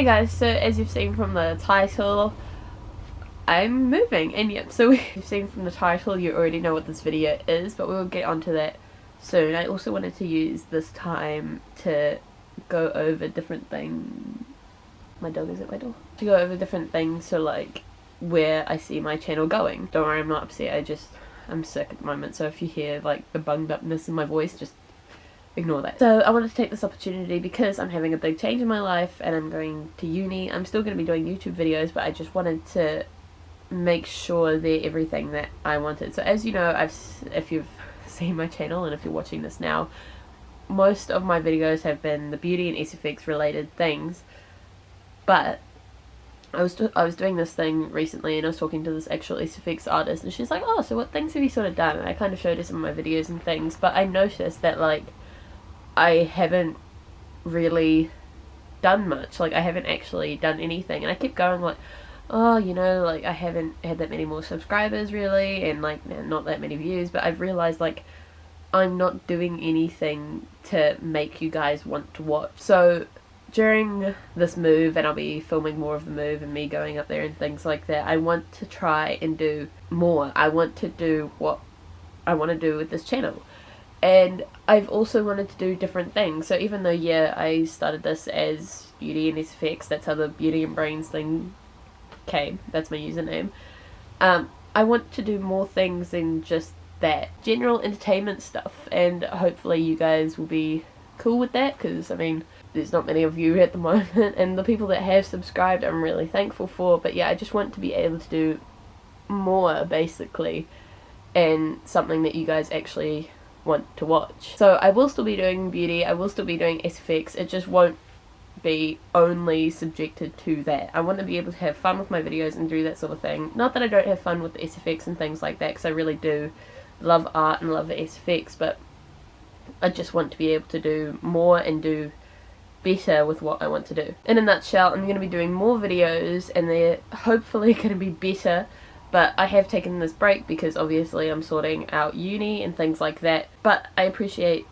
Hey guys, so as you've seen from the title, I'm moving, and yep, so you've seen from the title you already know what this video is, but we'll get onto that soon. I also wanted to use this time to go over different things. My dog is at my door. To go over different things, so like where I see my channel going. Don't worry, I'm not upset, I'm sick at the moment, so if you hear like the bunged upness in my voice, just ignore that. So I wanted to take this opportunity because I'm having a big change in my life and I'm going to uni. I'm still going to be doing YouTube videos, but I just wanted to make sure they're everything that I wanted. So as you know, if you've seen my channel and if you're watching this now, most of my videos have been the beauty and SFX related things, but I was doing this thing recently and I was talking to this actual SFX artist and she's like, oh, so what things have you sort of done? And I kind of showed her some of my videos and things, but I noticed that like I haven't really done much. Like I haven't actually done anything, and I kept going like, oh, you know, like I haven't had that many more subscribers really, and like not that many views, but I've realized like I'm not doing anything to make you guys want to watch. So during this move, and I'll be filming more of the move and me going up there and things like that, I want to try and do more. I want to do what I want to do with this channel. And I've also wanted to do different things. So even though, yeah, I started this as Beauty and SFX, that's how the Beauty and Brains thing came, that's my username, I want to do more things than just that. General entertainment stuff, and hopefully you guys will be cool with that, because, I mean, there's not many of you at the moment, and the people that have subscribed I'm really thankful for, but yeah, I just want to be able to do more, basically, and something that you guys actually want to watch. So I will still be doing beauty, I will still be doing SFX, it just won't be only subjected to that. I want to be able to have fun with my videos and do that sort of thing. Not that I don't have fun with the SFX and things like that, because I really do love art and love the SFX, but I just want to be able to do more and do better with what I want to do. In a nutshell, I'm going to be doing more videos and they're hopefully going to be better. But I have taken this break because obviously I'm sorting out uni and things like that. But I appreciate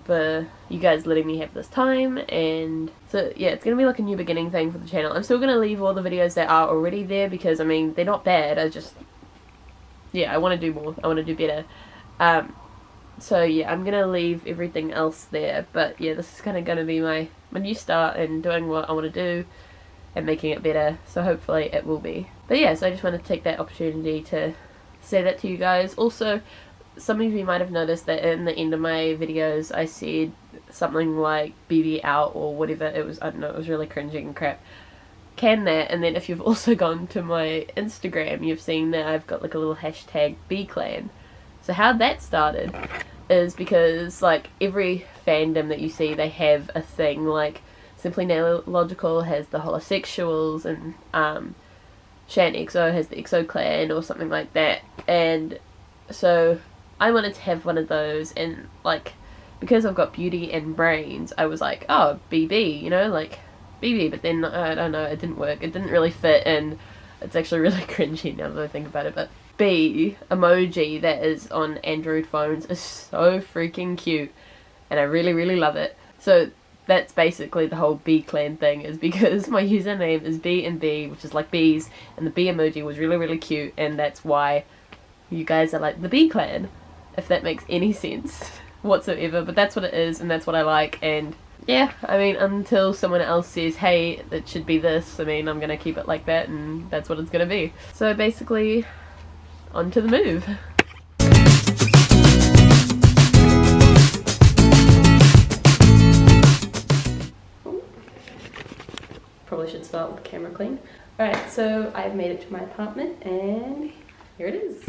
you guys letting me have this time, and so yeah, it's gonna be like a new beginning thing for the channel. I'm still gonna leave all the videos that are already there because I mean they're not bad. I want to do more. I want to do better. So yeah, I'm gonna leave everything else there. But yeah, this is kind of gonna be my new start and doing what I want to do and making it better, so hopefully it will be. But yeah, so I just wanted to take that opportunity to say that to you guys. Also, some of you might have noticed that in the end of my videos I said something like BB out or whatever it was. I don't know, it was really cringy and crap. Can that, and then if you've also gone to my Instagram, you've seen that I've got like a little hashtag BClan. So how that started is because like every fandom that you see, they have a thing. Like Simply Nailogical has the Holosexuals, and ShanExo has the EXO clan or something like that. And so I wanted to have one of those, and like because I've got Beauty and Brains, I was like, oh, BB, you know, like BB, but then I don't know, it didn't work, it didn't really fit, and it's actually really cringy now that I think about it. But B emoji that is on Android phones is so freaking cute and I really love it. So that's basically the whole BClan thing, is because my username is B and B, which is like bees, and the B emoji was really cute, and that's why you guys are like the BClan, if that makes any sense whatsoever. But that's what it is, and that's what I like. And yeah, I mean, until someone else says, hey, it should be this, I mean, I'm gonna keep it like that, and that's what it's gonna be. So basically, on to the move. Probably should start with the camera clean. Alright, so I've made it to my apartment, and here it is.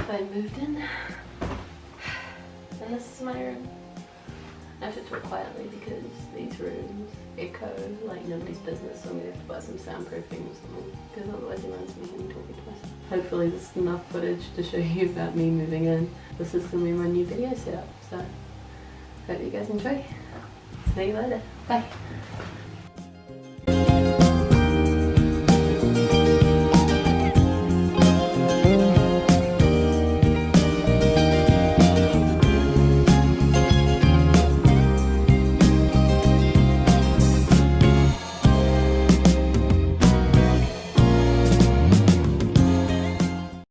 I moved in and this is my room. I have to talk quietly because these rooms echo like nobody's business, so I'm gonna have to buy some soundproofing or something because otherwise everyone's me and talking to myself. Hopefully this is enough footage to show you about me moving in. This is gonna be my new video setup, so hope you guys enjoy. See you later. Bye.